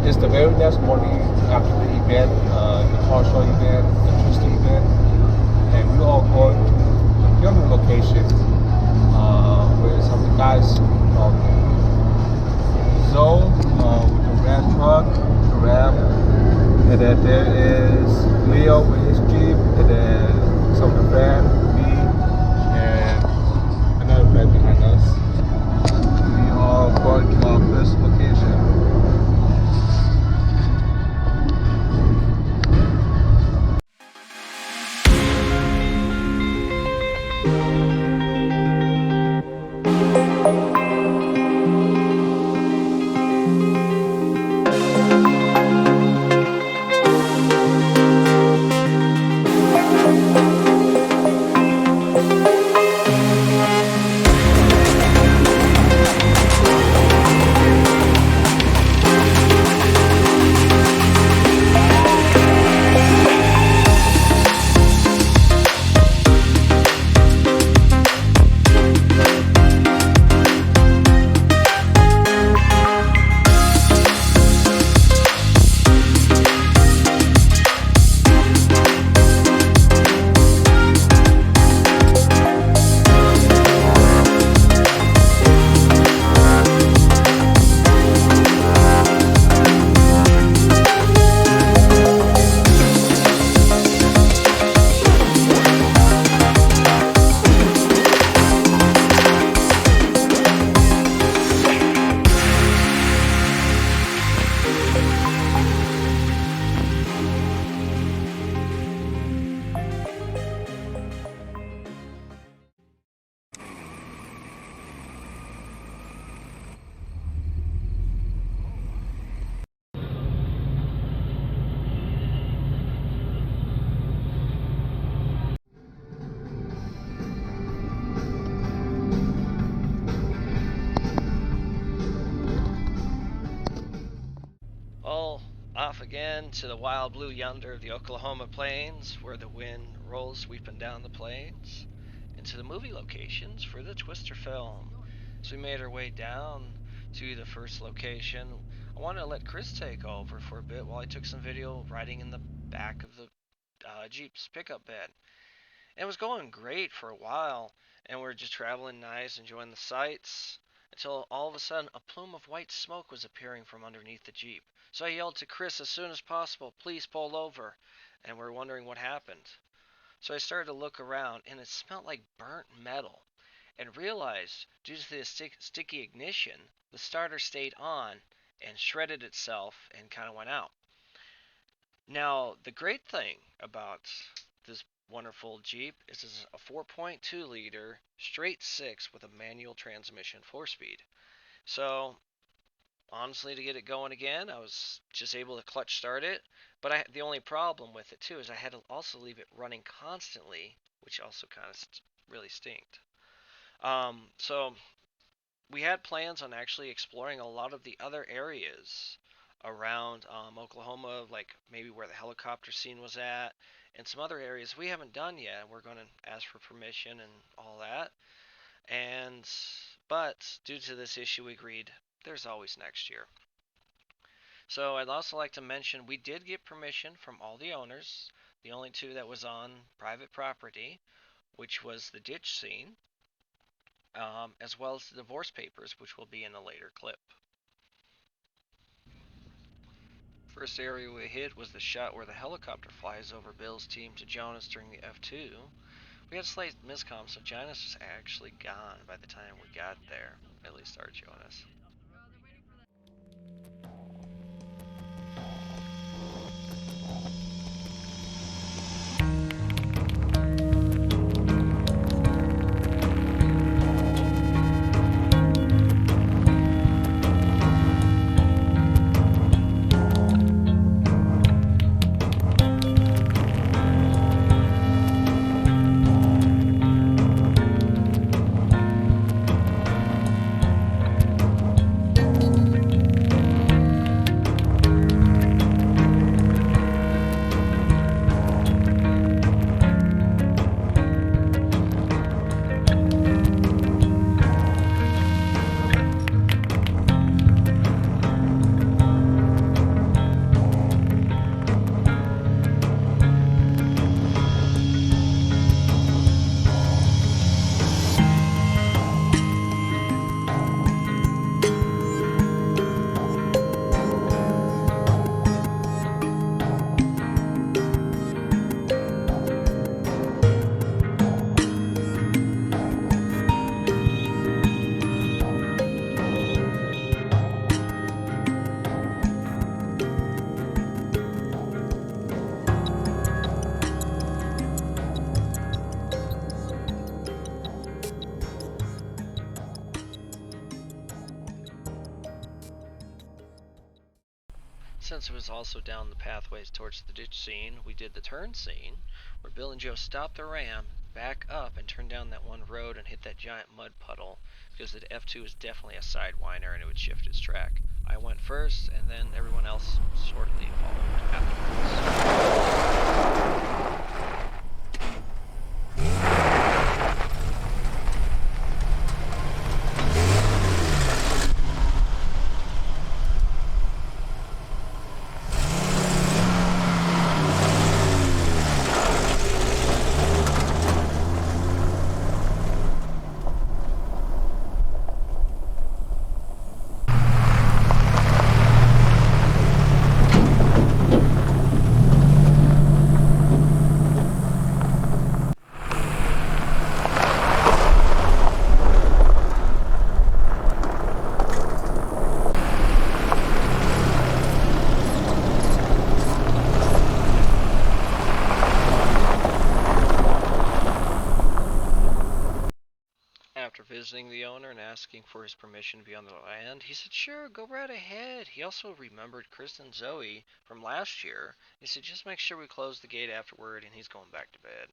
It's the very next morning after the event, the car show event, the twisting event, and we all go to the other location where some of the guys from Zoe with the Ram truck, the Ram, and then there is Leo with his Jeep, and then some of the band, me, and another band behind us. We all going to our first location. All off again to the wild blue yonder of the Oklahoma plains, where the wind rolls sweeping down the plains, and to the movie locations for the Twister film. So we made our way down to the first location. I wanted to let Chris take over for a bit while I took some video riding in the back of the Jeep's pickup bed. And it was going great for a while, and we are just traveling nice, enjoying the sights, until all of a sudden a plume of white smoke was appearing from underneath the Jeep. So I yelled to Chris as soon as possible, please pull over, and we're wondering what happened. So I started to look around, and it smelled like burnt metal, and realized due to the sticky ignition, the starter stayed on and shredded itself and kind of went out. Now, the great thing about this wonderful Jeep is it's a 4.2 liter straight six with a manual transmission 4-speed. So honestly, to get it going again, I was just able to clutch start it. But the only problem with it too is I had to also leave it running constantly, which also kind of really stinked. So we had plans on actually exploring a lot of the other areas around Oklahoma, like maybe where the helicopter scene was at, and some other areas we haven't done yet. We're going to ask for permission and all that. And but due to this issue, we agreed there's always next year. So I'd also like to mention we did get permission from all the owners. The only two that was on private property, which was the ditch scene, as well as the divorce papers, which will be in a later clip. First area we hit was the shot where the helicopter flies over Bill's team to Jonas during the F2. We had a slight miscom, so Jonas was actually gone by the time we got there. At least our Jonas. since it was also down the pathways towards the ditch scene, we did the turn scene, where Bill and Joe stopped the Ram, back up, and turned down that one road and hit that giant mud puddle, because the F2 is definitely a sidewinder and it would shift its track. I went first, and then everyone else shortly followed afterwards. After visiting the owner and asking for his permission to be on the land, he said, sure, go right ahead. He also remembered Chris and Zoe from last year. He said, just make sure we close the gate afterward, and he's going back to bed.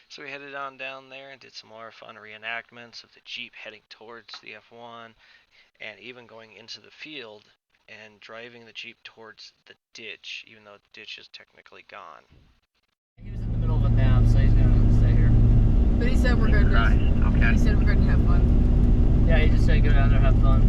So we headed on down there and did some more fun reenactments of the Jeep heading towards the F1, and even going into the field and driving the Jeep towards the ditch, even though the ditch is technically gone. He was in the middle of a nap, so he's gonna stay here. But he said we're good to, Okay. he said we're good to have fun. Yeah, he just said go down there, have fun.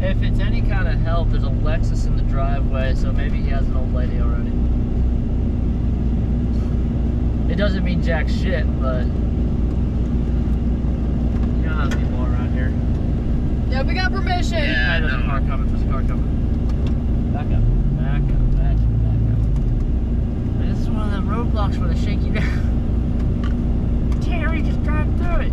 If it's any kind of help, there's a Lexus in the driveway, so maybe he has an old lady already. It doesn't mean jack shit, but you know how people are around here. Yeah, we got permission. Yeah, there's a car coming, there's a car coming. Back up, back up, back up, back up. And this is one of them roadblocks where they shake you down. Terry, just drive through it.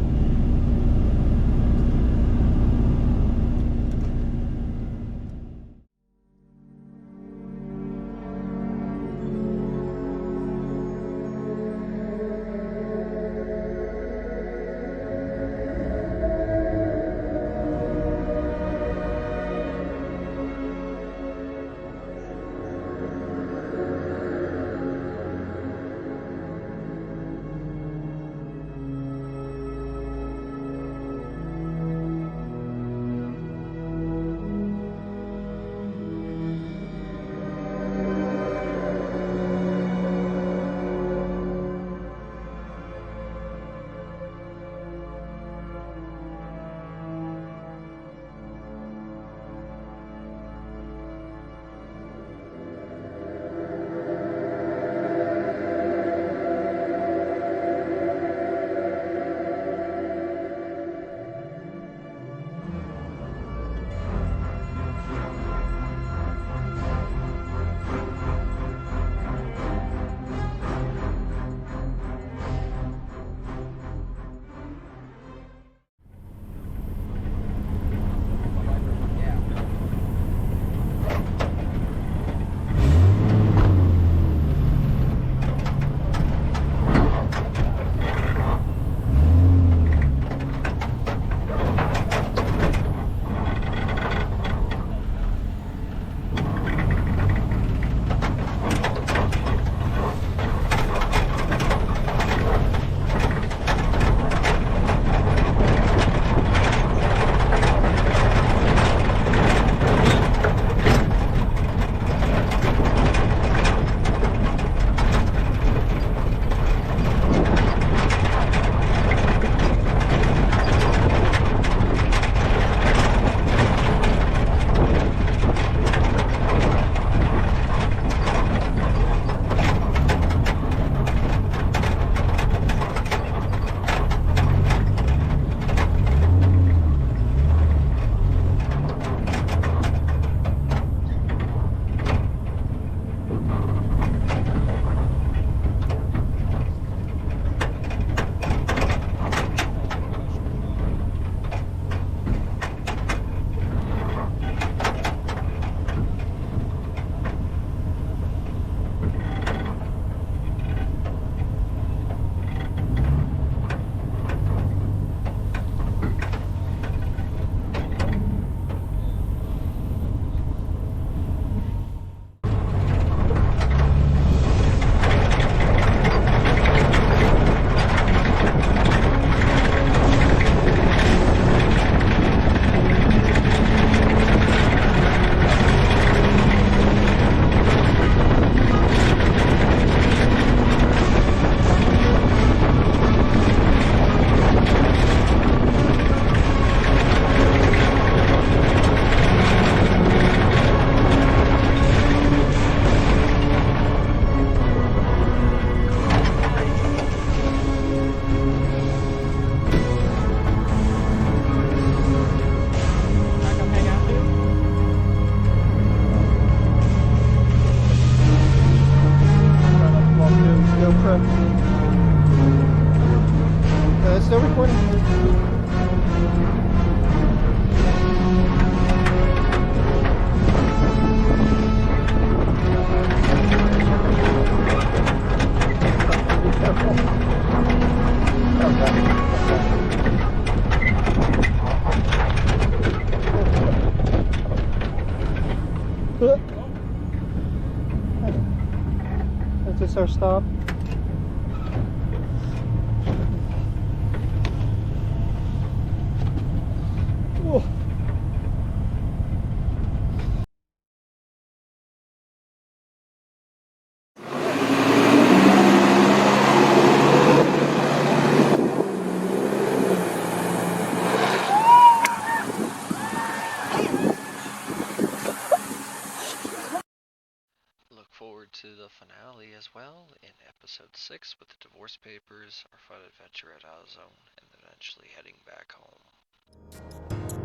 Is this our stop? Whoa. Look forward to the finale as well in episode 6 with the divorce papers, our fun adventure at Ozone, and eventually heading back home.